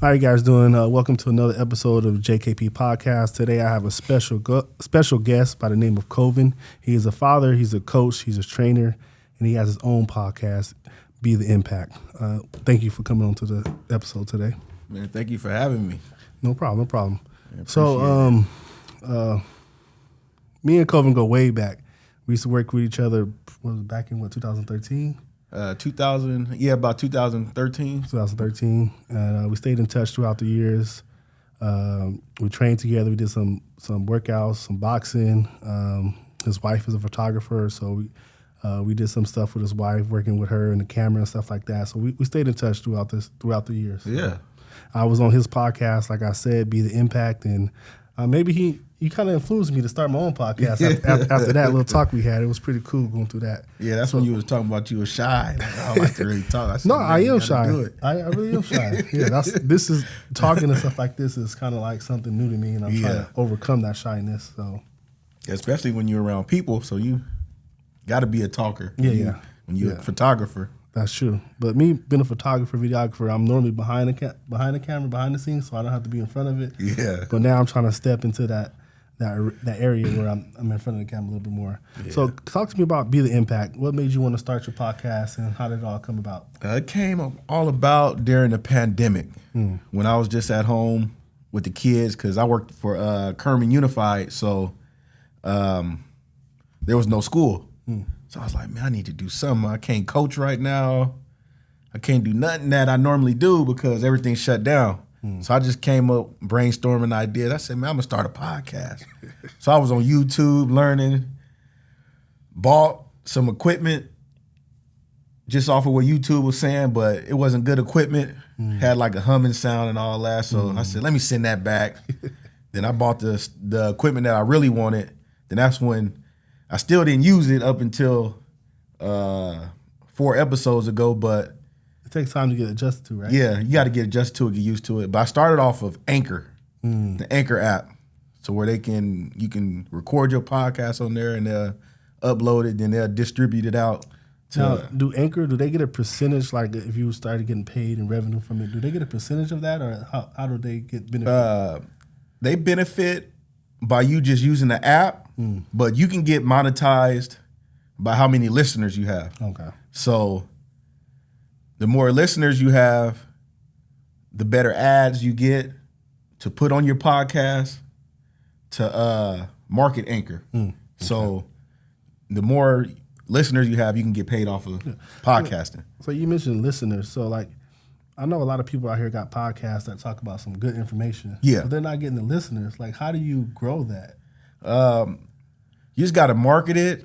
How are you guys doing? Welcome to another episode of JKP Podcast. Today I have a special guest by the name of Decovan. He is a father, he's a coach, he's a trainer, and he has his own podcast, Be the Impact. Thank you for coming on to the episode today. Man, thank you for having me. No problem. Man, So, me and Decovan go way back. We used to work with each other, back in 2013? About 2013. 2013, and we stayed in touch throughout the years. We trained together. We did some workouts, some boxing. His wife is a photographer, so we did some stuff with his wife, working with her and the camera and stuff like that. So we stayed in touch throughout the years. Yeah, I was on his podcast, like I said, Be the Impact, and maybe he kind of influenced me to start my own podcast. After that little talk we had, it was pretty cool going through that. Yeah, that's when you was talking about you were shy. Like, I don't like to really talk. No, I am shy. I really am shy. Yeah, this is talking and stuff like this is kind of like something new to me, and I'm trying to overcome that shyness. So, especially when you're around people, so you got to be a talker. When you're a photographer. That's true. But me being a photographer, videographer, I'm normally behind the camera, behind the scenes, so I don't have to be in front of it. Yeah. But now I'm trying to step into that area where I'm in front of the camera a little bit more. Yeah. So talk to me about Be the Impact. What made you want to start your podcast, and how did it all come about? It came all about during the pandemic when I was just at home with the kids, because I worked for Kerman Unified, so there was no school. So I was like, man, I need to do something. I can't coach right now. I can't do nothing that I normally do because everything's shut down. So I just came up brainstorming ideas. I said, man, I'm going to start a podcast. So I was on YouTube learning, bought some equipment just off of what YouTube was saying, but it wasn't good equipment. Had like a humming sound and all that. So I said, let me send that back. Then I bought the equipment that I really wanted. Then that's when I still didn't use it up until 4 episodes ago, but it takes time to get adjusted to, right? Yeah, you got to get adjusted to it, get used to it. But I started off of Anchor, the Anchor app, so where you can record your podcast on there and they'll upload it, then they'll distribute it out. Now, do they get a percentage, like if you started getting paid and revenue from it, do they get a percentage of that, or how do they get benefit? They benefit by you just using the app, but you can get monetized by how many listeners you have. Okay. So the more listeners you have, the better ads you get to put on your podcast to market Anchor. Okay. So the more listeners you have, you can get paid off of podcasting. So you mentioned listeners. So like, I know a lot of people out here got podcasts that talk about some good information. Yeah. But they're not getting the listeners. Like, how do you grow that? You just got to market it.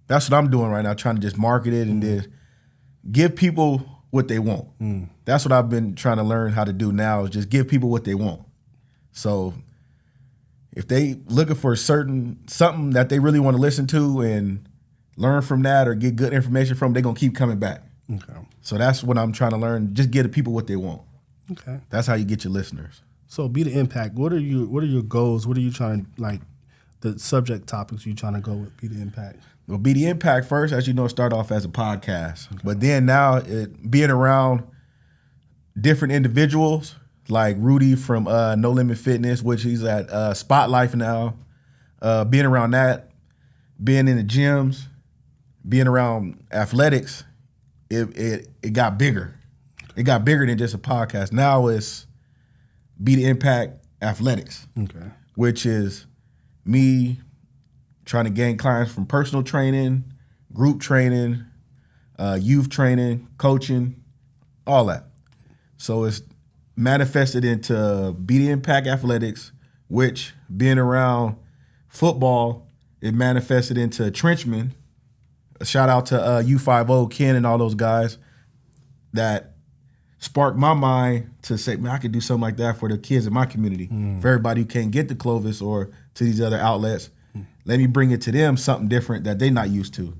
That's what I'm doing right now, trying to just market it and then give people what they want. That's what I've been trying to learn how to do now, is just give people what they want. So if they looking for something that they really want to listen to and learn from that or get good information from, they're going to keep coming back. Okay. So that's what I'm trying to learn. Just give the people what they want. Okay. That's how you get your listeners. So Be the Impact. What are your goals? What are you trying, like, the subject topics you trying to go with Be the Impact? Well, Be the Impact first, as you know, start off as a podcast. Okay. But then now being around different individuals, like Rudy from No Limit Fitness, which he's at Spotlight now, being around that, being in the gyms, being around athletics, it got bigger. It got bigger than just a podcast. Now it's Be the Impact Athletics, which is me trying to gain clients from personal training, group training, youth training, coaching, all that. So it's manifested into Be the Impact Athletics, which being around football, it manifested into Trenchman. A shout out to U50, Ken and all those guys that sparked my mind to say, man, I could do something like that for the kids in my community. For everybody who can't get to Clovis or to these other outlets, let me bring it to them, something different that they're not used to.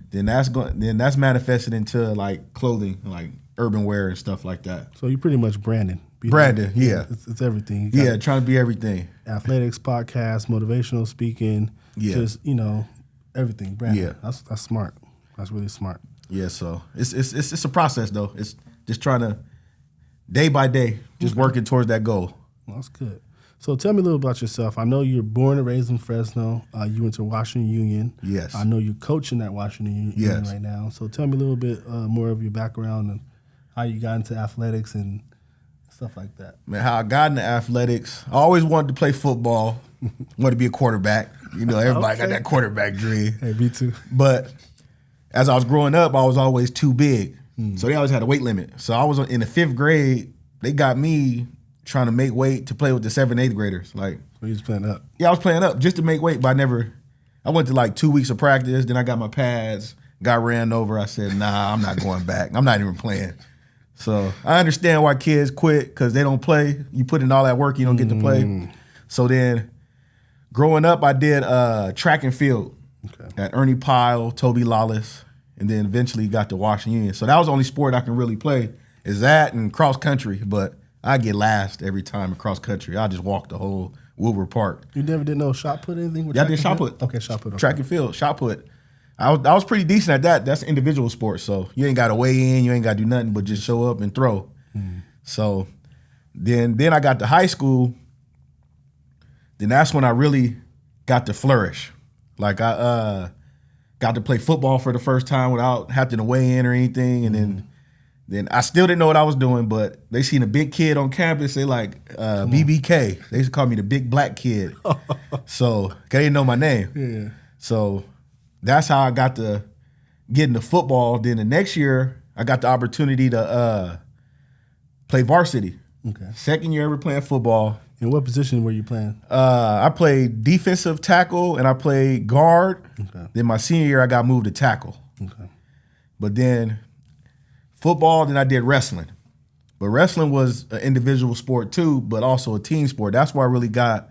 Then that's manifested into like clothing, like urban wear and stuff like that. So you're pretty much branding. Brandon, yeah. It's everything. Yeah, trying to be everything. Athletics, podcast, motivational speaking, just, everything. Brandon. Yeah. That's smart. That's really smart. Yeah, so it's a process though. It's just trying to day by day, just working towards that goal. Well, that's good. So tell me a little about yourself. I know you're born and raised in Fresno. You went to Washington Union. Yes. I know you're coaching at Washington Union right now. So tell me a little bit more of your background and how you got into athletics and stuff like that. Man, how I got into athletics, I always wanted to play football, wanted to be a quarterback. You know, everybody got that quarterback dream. Hey, me too. But as I was growing up, I was always too big. So they always had a weight limit. So I was in the 5th grade, they got me trying to make weight to play with the 7th, 8th graders. Like, So you was playing up. yeah, I was playing up just to make weight, but I went to like 2 weeks of practice, then I got my pads, got ran over. I said, nah, I'm not going back. I'm not even playing. So I understand why kids quit because they don't play. You put in all that work, you don't get to play. So then growing up, I did track and field at Ernie Pyle, Toby Lawless, and then eventually got to Washington Union. So that was the only sport I can really play is that and cross country. But I get last every time in cross country. I just walk the whole Wilbur Park. You never did no shot put anything? With Yeah, I did shot put. Okay, shot put. Okay. Track and field, shot put. I was pretty decent at that. That's individual sports, so you ain't got to weigh in, you ain't got to do nothing but just show up and throw. So then I got to high school. Then that's when I really got to flourish. Like I got to play football for the first time without having to weigh in or anything, and then I still didn't know what I was doing. But they seen a big kid on campus. They like BBK. They used to call me the big black kid. So they didn't know my name. Yeah. So that's how I got to get into football. Then the next year, I got the opportunity to play varsity. Okay. Second year ever playing football. And what position were you playing? I played defensive tackle and I played guard. Okay. Then my senior year, I got moved to tackle. Okay. But then football, then I did wrestling. But wrestling was an individual sport too, but also a team sport. That's where I really got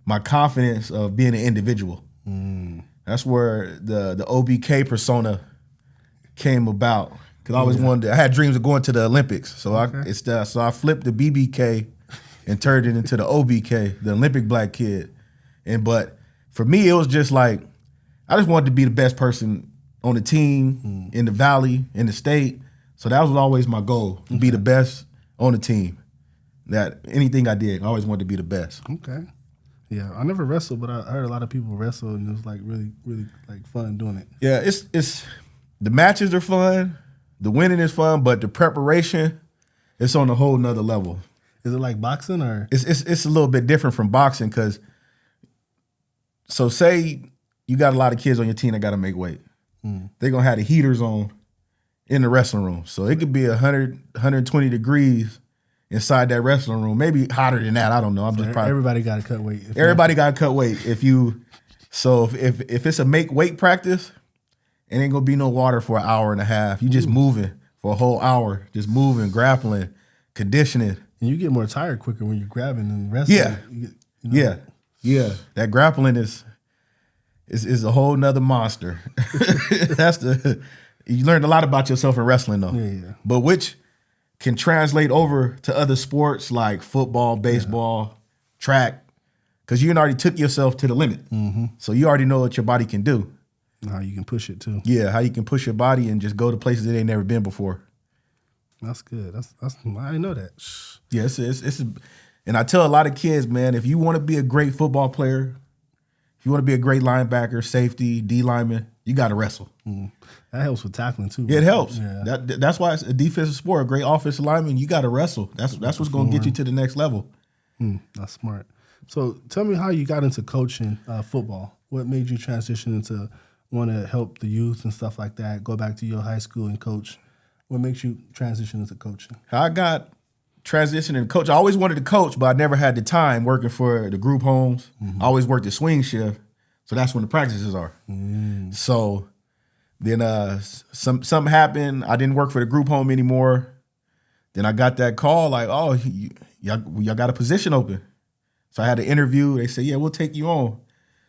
my confidence of being an individual. That's where the OBK persona came about. Because I always wanted I had dreams of going to the Olympics. So I flipped the BBK and turned it into the OBK, the Olympic black kid. But for me, it was just like, I just wanted to be the best person on the team, in the valley, in the state. So that was always my goal, to be the best on the team. That anything I did, I always wanted to be the best. Okay. Yeah, I never wrestled, but I heard a lot of people wrestle, and it was like really, really like fun doing it. Yeah, it's the matches are fun, the winning is fun, but the preparation, it's on a whole nother level. Is it like boxing or? It's a little bit different from boxing because, so say you got a lot of kids on your team that got to make weight. They're going to have the heaters on in the wrestling room. So it could be 100, 120 degrees inside that wrestling room, maybe hotter than that. I don't know. I'm just probably Everybody got to cut weight. everybody got to cut weight. If it's a make weight practice, it ain't gonna be no water for an hour and a half. You just moving for a whole hour, just moving, grappling, conditioning. And you get more tired quicker when you're grabbing and wrestling. Yeah. Yeah. That grappling is a whole nother monster. You learned a lot about yourself in wrestling though. Yeah. But which can translate over to other sports like football, baseball, track, because you already took yourself to the limit. So you already know what your body can do. How you can push it too. Yeah, how you can push your body and just go to places it ain't never been before. That's good. That's I didn't know that. Yeah, it's and I tell a lot of kids, man, if you want to be a great football player, if you want to be a great linebacker, safety, D lineman, you got to wrestle. That helps with tackling too. Yeah, it helps. Yeah. That's why it's a defensive sport. A great offensive lineman, you got to wrestle. That's what's going to get you to the next level. That's smart. So tell me how you got into coaching football. What made you transition into want to help the youth and stuff like that? Go back to your high school and coach. What makes you transition into coaching? I got transitioning to coach. I always wanted to coach, but I never had the time working for the group homes. I always worked the swing shift, so that's when the practices are. So then something happened. I didn't work for the group home anymore. Then I got that call like, oh, y'all got a position open. So I had an interview. They said, yeah, we'll take you on.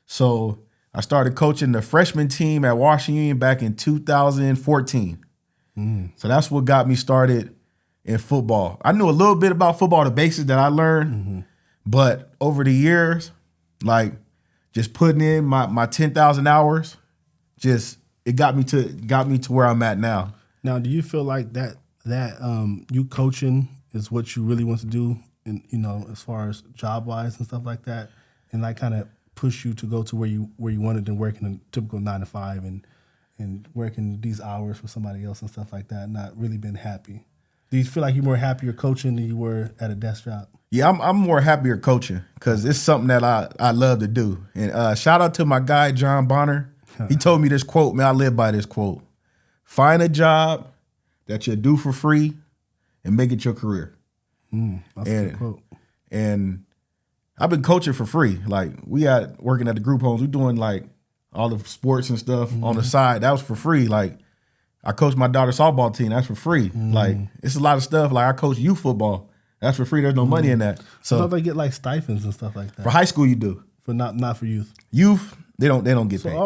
So I started coaching the freshman team at Washington Union back in 2014. So that's what got me started in football. I knew a little bit about football, the basics that I learned, but over the years, like just putting in my 10,000 hours, it got me to where I'm at now. Now, do you feel like that you coaching is what you really want to do, and as far as job wise and stuff like that, and like kind of push you to go to where you wanted than working a typical 9 to 5 and working these hours for somebody else and stuff like that, not really been happy. Do you feel like you're more happier coaching than you were at a desk job? Yeah, I'm more happier coaching because it's something that I love to do. And shout out to my guy, John Bonner. He told me this quote, man, I live by this quote. Find a job that you do for free and make it your career. That's a good quote. And I've been coaching for free. Like working at the group homes, we're doing like all the sports and stuff on the side. That was for free. Like I coached my daughter's softball team. That's for free. Like it's a lot of stuff. Like I coach youth football. That's for free. There's no money in that. So don't they get like stipends and stuff like that? For high school, you do. For not for youth. Youth, they don't get paid. So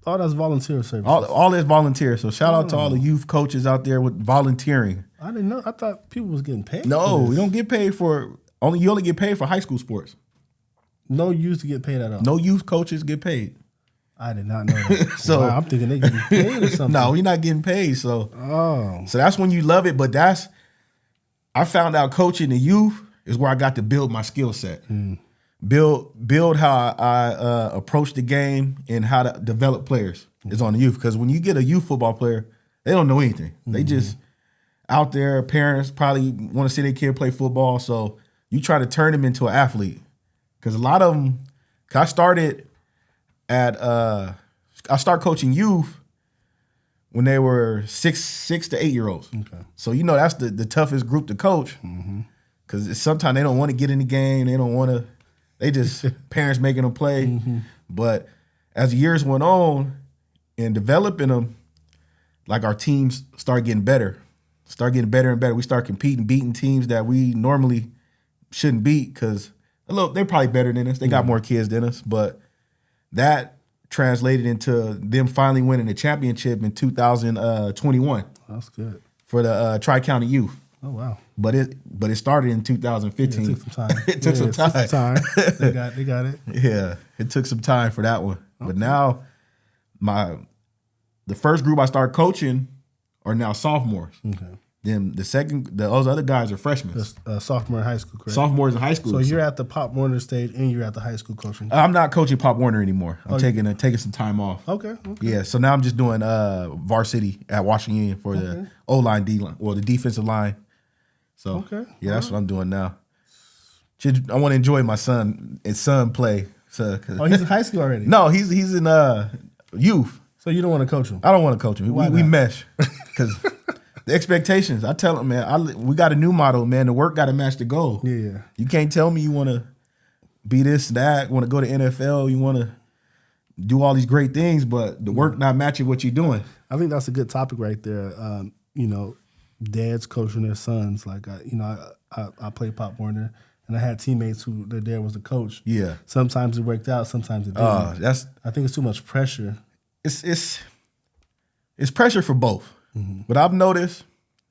all that's volunteer service. All that's volunteer. So shout out to all the youth coaches out there with volunteering. I didn't know. I thought people was getting paid. No, you don't get paid for you only get paid for high school sports. No youth to get paid at all. No youth coaches get paid. I did not know that. So wow, I'm thinking they getting paid or something. No, you're not getting paid. So that's when you love it. But I found out coaching the youth is where I got to build my skill set. Build how I approach the game and how to develop players is on the youth. Because when you get a youth football player, they don't know anything. They just out there. Parents probably want to see their kid play football, so you try to turn them into an athlete. Because a lot of them, I started coaching youth when they were 6 to 8 year olds. Okay. So that's the toughest group to coach. Because sometimes they don't want to get in the game. They don't want to. They just parents making them play. But as the years went on and developing them, like our teams start getting better and better. We start competing, beating teams that we normally shouldn't beat because they're probably better than us. They got more kids than us. But that translated into them finally winning the championship in 2021. That's good. For the Tri-County Youth. Oh, wow. But it started in 2015. Yeah, it took some time. It took some time. They got it. Yeah, it took some time for that one. Okay. But now the first group I started coaching are now sophomores. Okay. Then those other guys are freshmen. Sophomore in high school, correct? Sophomores in high school. So you're at the Pop Warner stage and you're at the high school coaching? I'm not coaching Pop Warner anymore. I'm taking some time off. Okay. Yeah, so now I'm just doing varsity at Washington Union for the O-line, D-line, or the defensive line. So that's what I'm doing now. I want to enjoy my son play. So, he's in high school already? No, he's in youth. So you don't want to coach him? I don't want to coach him. We mesh because the expectations. I tell him, man, we got a new motto, man. The work got to match the goal. Yeah. You can't tell me you want to be this, that, want to go to NFL, you want to do all these great things, but the work not matching what you're doing. I think that's a good topic right there. Dads coaching their sons. Like, I played Pop Warner, and I had teammates who their dad was the coach. Yeah. Sometimes it worked out, sometimes it didn't. I think it's too much pressure. It's pressure for both. But I've noticed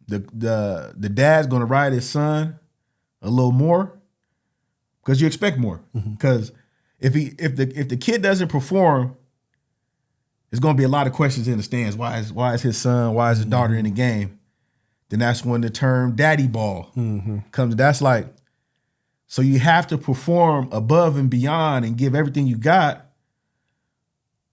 the dad's going to ride his son a little more because you expect more. Because if the kid doesn't perform, there's going to be a lot of questions in the stands. Why is his son? Why is his daughter in the game? Then that's when the term "daddy ball" comes. That's like, so you have to perform above and beyond and give everything you got.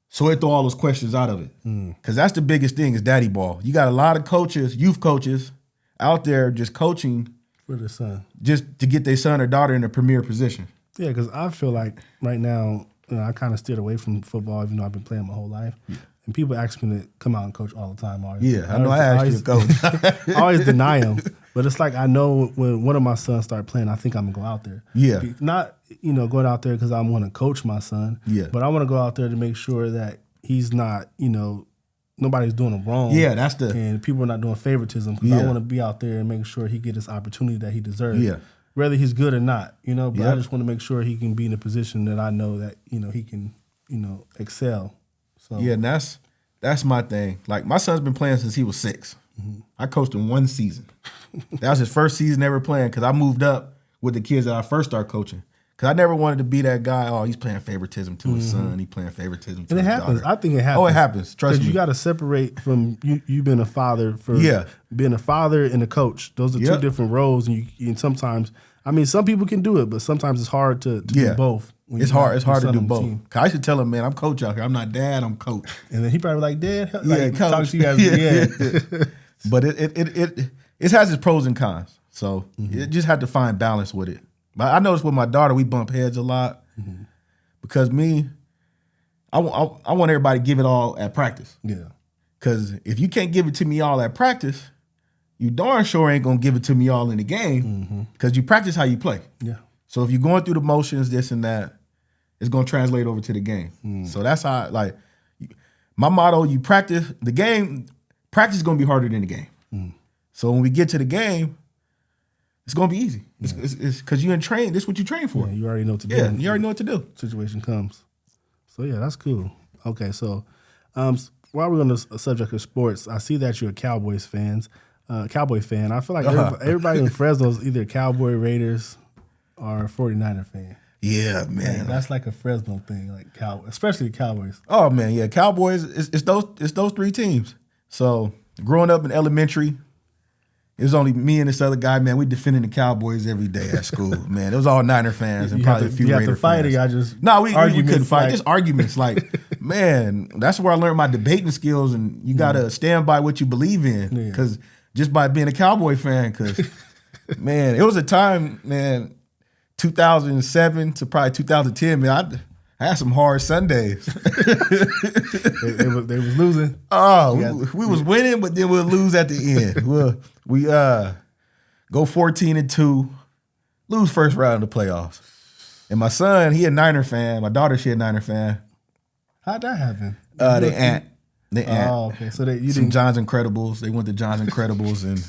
So it throw all those questions out of it. Because that's the biggest thing is daddy ball. You got a lot of coaches, youth coaches, out there just coaching for their son, just to get their son or daughter in a premier position. Yeah, because I feel like right now, I kind of steered away from football, even though I've been playing my whole life. Yeah. And people ask me to come out and coach all the time. I know I asked you to coach. I always deny them. But it's like I know when one of my sons start playing, I think I'm going to go out there. Yeah. Not, going out there because I want to coach my son. Yeah. But I want to go out there to make sure that he's not, nobody's doing him wrong. Yeah, and people are not doing favoritism because I want to be out there and make sure he get his opportunity that he deserves. Yeah. Whether he's good or not, but I just want to make sure he can be in a position that I know that, he can, excel. So yeah, and that's my thing. Like my son's been playing since he was 6. I coached him 1 season. That was his first season ever playing because I moved up with the kids that I first started coaching. Because I never wanted to be that guy, oh, he's playing favoritism to his son. He's playing favoritism to And it his happens. daughter. I think it happens. Oh, it happens. Trust me. You got to separate from you being a father being a father and a coach. Those are two different roles. And sometimes, I mean, some people can do it, but sometimes it's hard to do both. It's hard. It's hard to do both. I usuld tell him, man, I'm coach out here. I'm not dad. I'm coach. And then he probably like, Dad, coach. Talk to you guys. But it has its pros and cons. So you just have to find balance with it. But I noticed with my daughter, we bump heads a lot because I want everybody to give it all at practice. Yeah. Because if you can't give it to me all at practice, you darn sure ain't gonna give it to me all in the game because you practice how you play. Yeah. So if you're going through the motions, this and that, it's gonna translate over to the game. So that's how my motto: you practice the game. Practice is gonna be harder than the game. So when we get to the game, it's gonna be easy. It's because you in train. This is what you train for. Yeah, you already know what to do. Yeah, you already know what to do. Situation comes. So yeah, that's cool. Okay, so while we're on the subject of sports, I see that you're a Cowboy fan. I feel like everybody in Fresno is either Cowboy, Raiders, or 49er fan. Yeah, man. That's like a Fresno thing, like especially the Cowboys. Oh man, yeah, Cowboys. It's those three teams. So growing up in elementary, it was only me and this other guy. Man, we defending the Cowboys every day at school. Man, it was all Niner fans and probably a few Raider fans. You have to fight, or y'all just we couldn't fight. Just arguments. Like, man, that's where I learned my debating skills. And you gotta stand by what you believe in, because just by being a Cowboy fan, because man, it was a time, man, 2007 to probably 2010, man, I had some hard Sundays. they was losing. Oh, we was winning, but then we'll lose at the end. We go 14-2, lose first round of the playoffs. And my son, he a Niner fan. My daughter, she a Niner fan. How'd that happen? They aunt. Oh, okay. So some John's Incredibles. They went to John's Incredibles and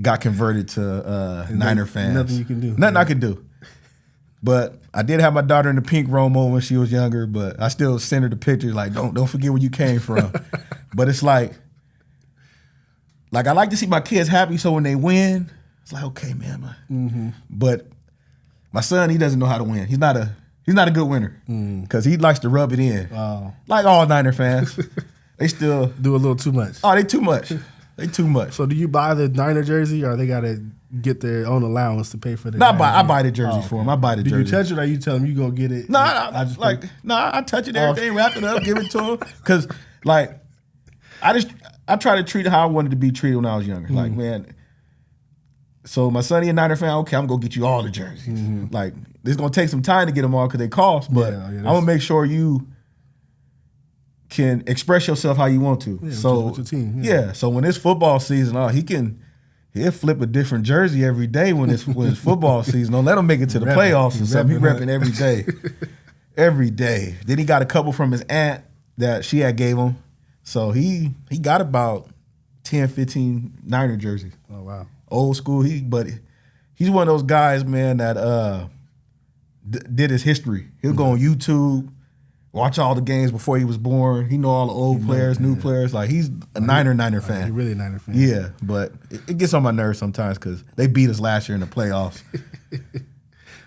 got converted to Niner fans. Nothing you can do. Nothing I could do. But I did have my daughter in the pink Romo when she was younger, but I still send her the pictures like, don't forget where you came from. But it's like I like to see my kids happy, so when they win, it's like, okay, man. But my son, he doesn't know how to win. He's not a good winner because he likes to rub it in. Like all Niner fans. They still do a little too much. Oh, they too much. They too much. So do you buy the Niner jersey, or they got to get their own allowance to pay for the? I buy the jersey for them. I buy the jersey. Do you touch it, or you tell them you go get it? I touch it every day, wrap it up, give it to them. Because I try to treat it how I wanted to be treated when I was younger. Like, man, so my son, he a Niner fan. Okay, I'm gonna get you all the jerseys. Like, it's gonna take some time to get them all because they cost, but I'm gonna make sure you can express yourself how you want to. So with your team. So when it's football season, he'll flip a different jersey every day when it's football season. Don't let him make it to the playoffs and stuff. He repping every day. Every day. Then he got a couple from his aunt that she had gave him. So he got about 10, 15 Niner jerseys. Oh, wow. Old school. But he's one of those guys, man, that did his history. He'll go on YouTube, watch all the games before he was born. He know all the old players, new players. Like, he's a Niner fan. He's really a Niner fan. Yeah, but it gets on my nerves sometimes because they beat us last year in the playoffs.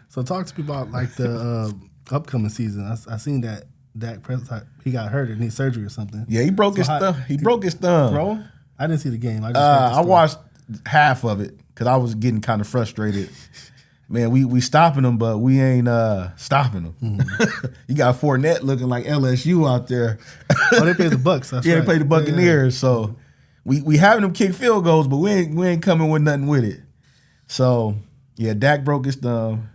So talk to me about like the upcoming season. I seen that Dak Prescott, he got hurt and needs surgery or something. Yeah, he broke his thumb. He broke his thumb. Bro, I didn't see the game. I watched half of it because I was getting kind of frustrated. Man, we stopping them, but we ain't stopping them. You got Fournette looking like LSU out there. Oh, they played the Bucs. That's They played the Buccaneers. So we having them kick field goals, but we ain't coming with nothing with it. So yeah, Dak broke his thumb.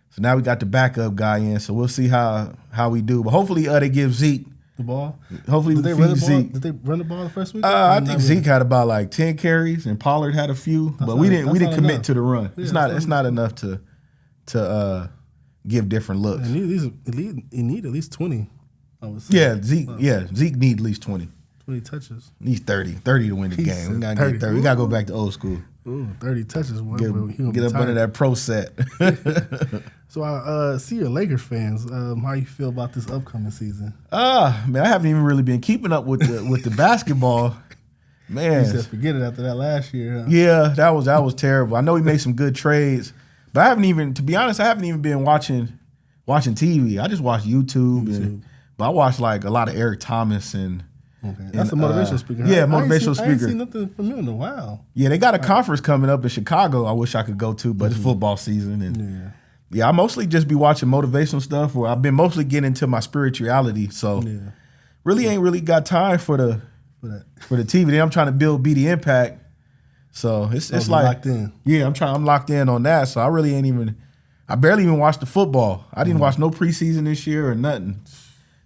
So now we got the backup guy in. So we'll see how we do. But hopefully they give Zeke the ball. Hopefully Did they run the ball the first week? I think Zeke had about like 10 carries and Pollard had a few, but we didn't commit to the run. Yeah, it's not enough to give different looks. He need at least 20. I would say. Zeke need at least 20. 20 touches. Needs 30 to win the game. We gotta get 30. We gotta go back to old school. Ooh, 30 touches. Get up under that pro set. So I see you're Lakers fans. How you feel about this upcoming season? Man, I haven't even really been keeping up with the basketball. Man, you said forget it after that last year. Huh? Yeah, that was terrible. I know he made some good trades, But to be honest, I haven't even been watching TV. I just watch YouTube. But I watch like a lot of Eric Thomas and. Okay. That's a motivational speaker. Yeah, motivational speaker. I ain't seen nothing from you in a while. Yeah, they got a conference coming up in Chicago. I wish I could go to, but it's football season, and I mostly just be watching motivational stuff. Or I've been mostly getting into my spirituality, so really ain't really got time for the TV. Then I'm trying to build BD Impact, so it's like locked in. Yeah, I'm locked in on that. So I really ain't even. I barely even watched the football. I didn't watch no preseason this year or nothing.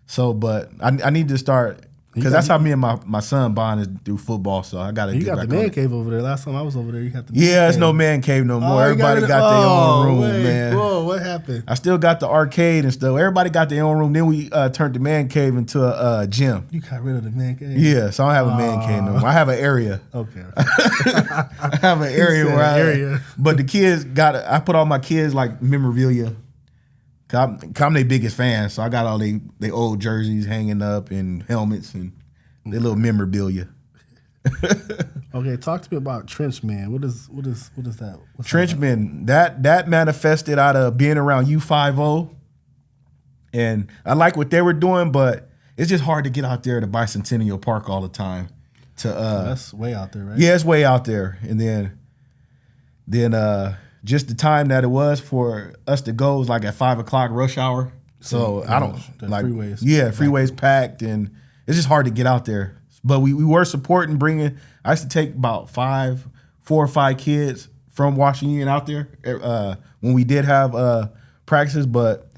So, but I need to start. Because that's how me and my son bond is through football, so I got to get back on. You got the man cave over there. Last time I was over there, you got the man cave. It's no man cave no more. Everybody got their own room, man. Whoa, what happened? I still got the arcade and stuff. Everybody got their own room. Then we turned the man cave into a gym. You got rid of the man cave? Yeah, so I don't have a man cave no more. I have an area. Okay. I have an area where but the kids I put all my kids like memorabilia. I'm their biggest fan, so I got all they old jerseys hanging up and helmets and their little memorabilia. Okay, talk to me about Trenchman. What is that? Trenchman, that manifested out of being around U50, and I like what they were doing, but it's just hard to get out there to Bicentennial Park all the time. That's way out there, right? Yeah, it's way out there, and then just the time that it was for us to go was like at 5 o'clock rush hour. So I don't like freeways. Yeah, freeways packed, and it's just hard to get out there. But we were supporting, bringing. I used to take about 4 or 5 kids from Washington out there when we did have practices. But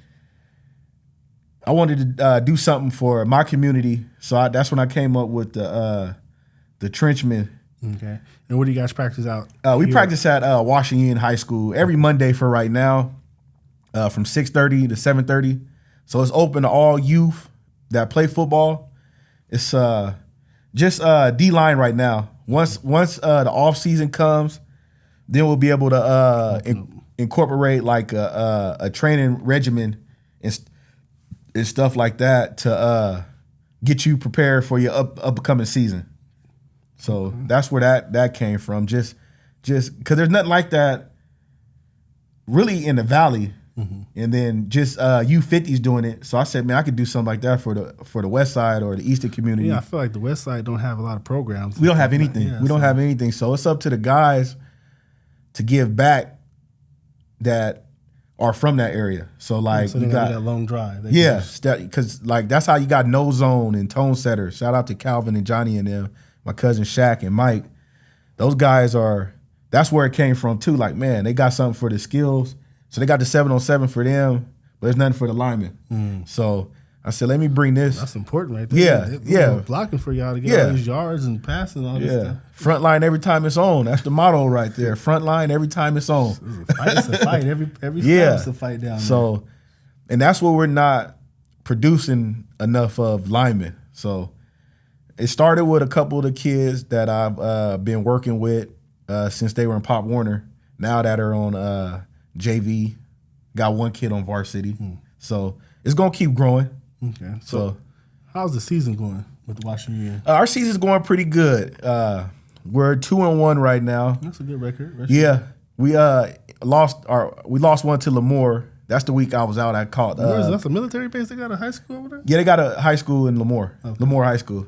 I wanted to do something for my community, so that's when I came up with the Trenchmen. Okay. And where do you guys practice out? We practice at Washington High School every Monday for right now, from 6:30 to 7:30. So it's open to all youth that play football. It's just D-line right now. Once the off season comes, then we'll be able to incorporate like a training regimen and stuff like that to get you prepared for your upcoming season. So that's where that came from. Just because there's nothing like that really in the Valley, and then just U50's doing it. So I said, man, I could do something like that for the West Side or the Eastern community. Yeah, I feel like the West Side don't have a lot of programs. We don't have anything. We don't have anything. So it's up to the guys to give back that are from that area. So like, so they got that long drive. Because like that's how you got No Zone and Tone Setter. Shout out to Calvin and Johnny and them. My cousin Shaq and Mike, those guys that's where it came from too. Like, man, they got something for the skills. So they got the 7-on-7 for them, but there's nothing for the linemen. So I said, let me bring this. That's important right there. Yeah. Blocking for y'all to get all these yards and passing all this stuff. Front line every time it's on. That's the motto right there. Front line every time it's on. It's a fight. Every snap's a fight down there. So, and that's what we're not producing enough of linemen. So it started with a couple of the kids that I've been working with since they were in Pop Warner. Now that are on JV, got one kid on varsity. So it's gonna keep growing. Okay. So how's the season going with the Washington? Our season's going pretty good. We're 2-1 right now. That's a good record. Yeah, we lost one to Lemoore. That's the week I was out. I caught. That's a military base. They got a high school over there. Yeah, they got a high school in Lemoore. Okay. Lemoore High School.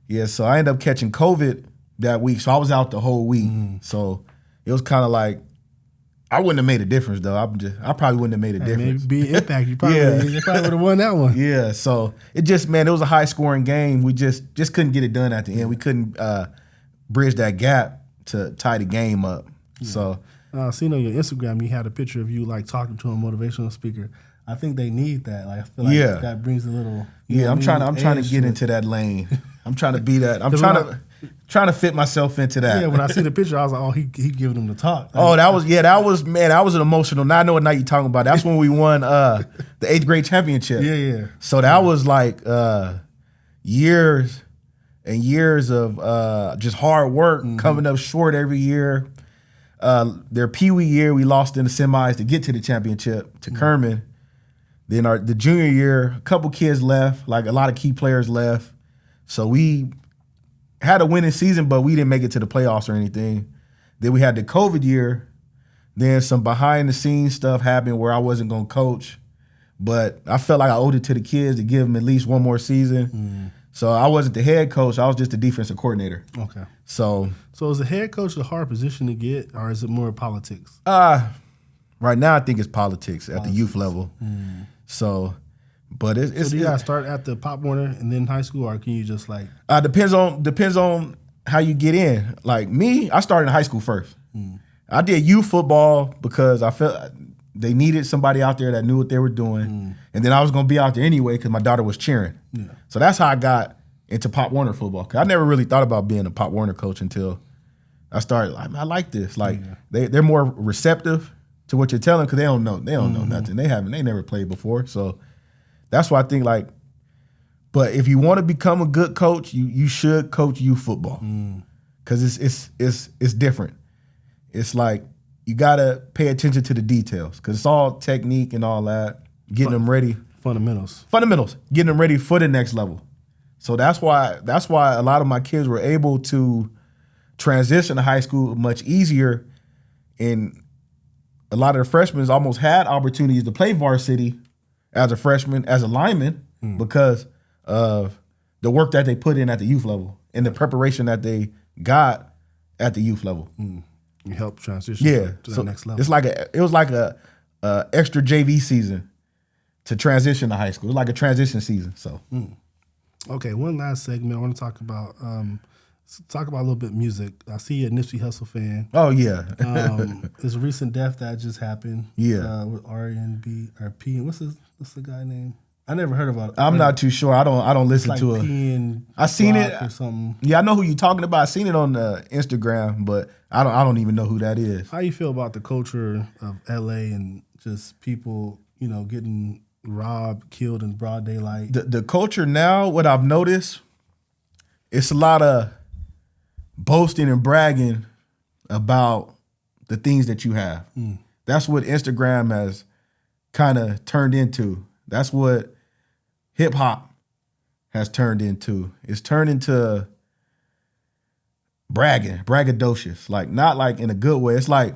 Yeah, so I ended up catching COVID that week, so I was out the whole week. So it was kind of like I wouldn't have made a difference though. I probably wouldn't have made a difference. Maybe be impact. You probably would have won that one. Yeah. So it was a high scoring game. We just couldn't get it done at the end. We couldn't bridge that gap to tie the game up. Yeah. So seen on your Instagram, you had a picture of you like talking to a motivational speaker. I think they need that. Like I feel like that brings a little. I'm trying to get into that lane. I'm trying to be that. I'm trying to fit myself into that. Yeah, when I see the picture, I was like, oh, he giving them the talk. That was an emotional. Now I know what night you're talking about. That's when we won the 8th grade championship. Yeah. So that was like years and years of just hard work, coming up short every year. Their Pee Wee year, we lost in the semis to get to the championship to Kerman. Then the junior year, a couple kids left, like a lot of key players left. So we had a winning season, but we didn't make it to the playoffs or anything. Then we had the COVID year. Then some behind the scenes stuff happened where I wasn't gonna coach, but I felt like I owed it to the kids to give them at least one more season. So I wasn't the head coach. I was just the defensive coordinator. Okay. So is the head coach a hard position to get, or is it more politics? Right now I think it's politics at the youth level. So, but it's do you gotta start at the Pop Warner and then high school, or can you just like? Depends on how you get in. Like me, I started in high school first. I did youth football because I felt they needed somebody out there that knew what they were doing, and then I was gonna be out there anyway because my daughter was cheering. Yeah. So that's how I got into Pop Warner football. Cause I never really thought about being a Pop Warner coach until I started. I like this. Like they're more receptive to what you're telling because they don't know nothing. They never played before. So that's why I think like. But if you want to become a good coach, you should coach youth football because it's different. It's like you gotta pay attention to the details because it's all technique and all that. Getting them ready. Fundamentals. Getting them ready for the next level. So that's why a lot of my kids were able to transition to high school much easier, and a lot of the freshmen almost had opportunities to play varsity as a freshman, as a lineman, because of the work that they put in at the youth level and the preparation that they got at the youth level. You help transition to the next level. It was like a extra JV season to transition to high school. It was like a transition season. So, okay, one last segment. I want to talk about a little bit of music. I see you're a Nipsey Hussle fan. Oh yeah, there's a recent death that just happened. Yeah, with R&B or P. What's the guy name? I never heard about it. I'm not too sure. I don't listen like to it. I seen it or something. Yeah, I know who you're talking about. I seen it on Instagram, but I don't even know who that is. How you feel about the culture of LA and just people, getting robbed, killed in broad daylight? The culture now, what I've noticed, it's a lot of boasting and bragging about the things that you have. That's what Instagram has kind of turned into. That's what hip hop has turned into. It's turned into braggadocious, like not like in a good way. It's like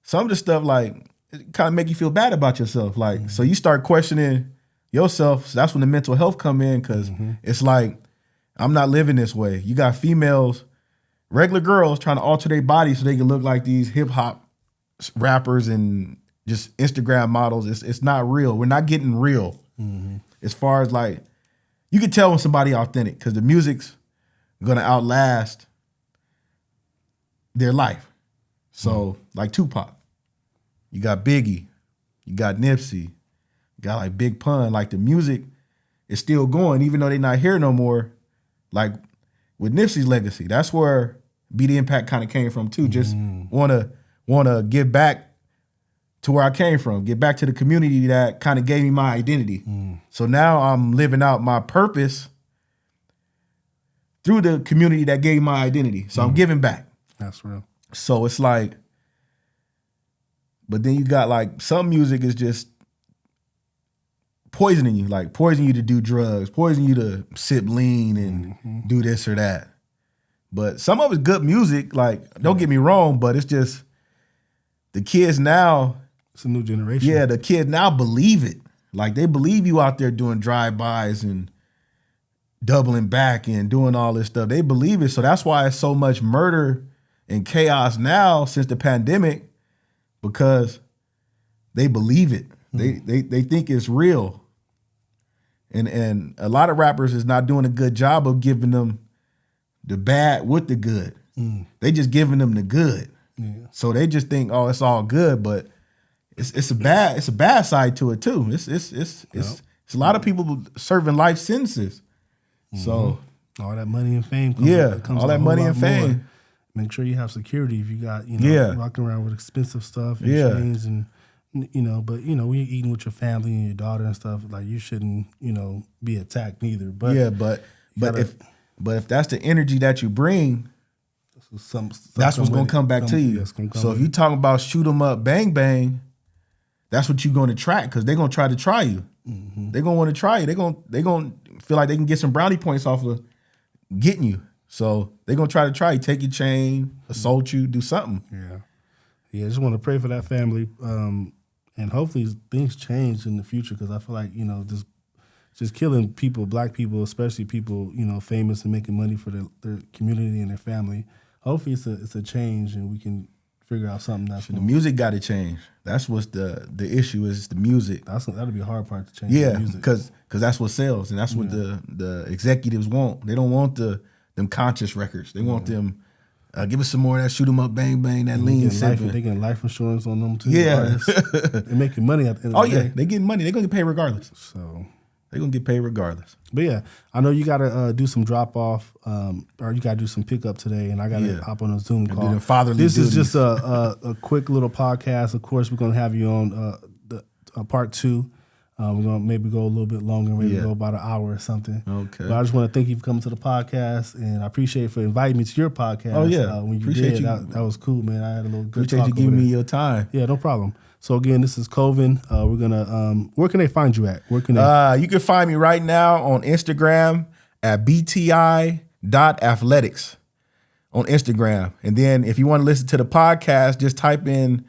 some of the stuff like it kind of make you feel bad about yourself. Like so you start questioning yourself. So that's when the mental health come in because it's like I'm not living this way. You got females, regular girls trying to alter their body so they can look like these hip hop rappers and just Instagram models. It's not real. We're not getting real. As far as like, you can tell when somebody authentic because the music's gonna outlast their life. So like Tupac, you got Biggie, you got Nipsey, you got like Big Pun. Like the music is still going even though they're not here no more. Like with Nipsey's legacy, that's where Be The Impact kind of came from too. Just wanna give back to where I came from, get back to the community that kind of gave me my identity. So now I'm living out my purpose through the community that gave my identity. So I'm giving back. That's real. So it's like, but then you got like some music is just poisoning you, like poisoning you to do drugs, poisoning you to sip lean and do this or that. But some of it's good music, like don't get me wrong, but it's just the kids now. It's a new generation. Yeah, the kids now believe it. Like they believe you out there doing drive-bys and doubling back and doing all this stuff. They believe it. So that's why it's so much murder and chaos now since the pandemic, because they believe it. They think it's real. And a lot of rappers is not doing a good job of giving them the bad with the good. They just giving them the good. Yeah. So they just think, oh, it's all good, but it's a bad side to it too. It's a lot of people serving life sentences. So all that money and fame comes all that money and fame. More. Make sure you have security if you got, walking around with expensive stuff and chains and but when you're eating with your family and your daughter and stuff, like you shouldn't, be attacked neither. But but if that's the energy that you bring, that's what's gonna come back to you. So if you talking about shoot 'em up, bang bang, that's what you're gonna attract because they're gonna try to try you. They're gonna want to try you. They're gonna feel like they can get some brownie points off of getting you. So they're gonna try to try you, take your chain, assault you, do something. Yeah, I just want to pray for that family, and hopefully things change in the future, because I feel like, you know, just killing people, black people, especially people, you know, famous and making money for their community and their family. Hopefully it's a change, and we can figure out something that's The music got to change. That's what's the issue is the music. That'll be a hard part to change. Yeah, the music. because that's what sells, and that's what the executives want. They don't want them conscious records. They want them. Give us some more of that shoot 'em up, bang bang, that lean sipping. They getting life insurance on them too. Yeah, they're making money at the end of the day. they getting money. They're gonna get paid regardless. So they're gonna get paid regardless. But yeah, I know you gotta do some drop off, or you gotta do some pickup today, and I gotta hop on a Zoom call. This is just a quick little podcast. Of course, we're gonna have you on the part 2. We're gonna maybe go a little bit longer, maybe go about an hour or something. Okay. But I just want to thank you for coming to the podcast, and I appreciate you for inviting me to your podcast. Oh yeah, when you appreciate did, that was cool, man. I had a little good appreciate talk you giving over me there. your time. Yeah, no problem. So again, this is Decovan. We're gonna. Where can they find you at? Where can they? You can find me right now on Instagram at bti.athletics on Instagram. And then if you want to listen to the podcast, just type in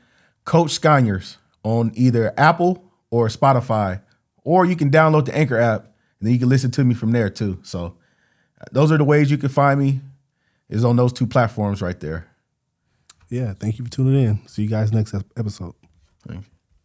Coach Sconyers on either Apple or Spotify, or you can download the Anchor app, and then you can listen to me from there too. So those are the ways you can find me, is on those 2 platforms right there. Yeah, thank you for tuning in. See you guys next episode. Thank you.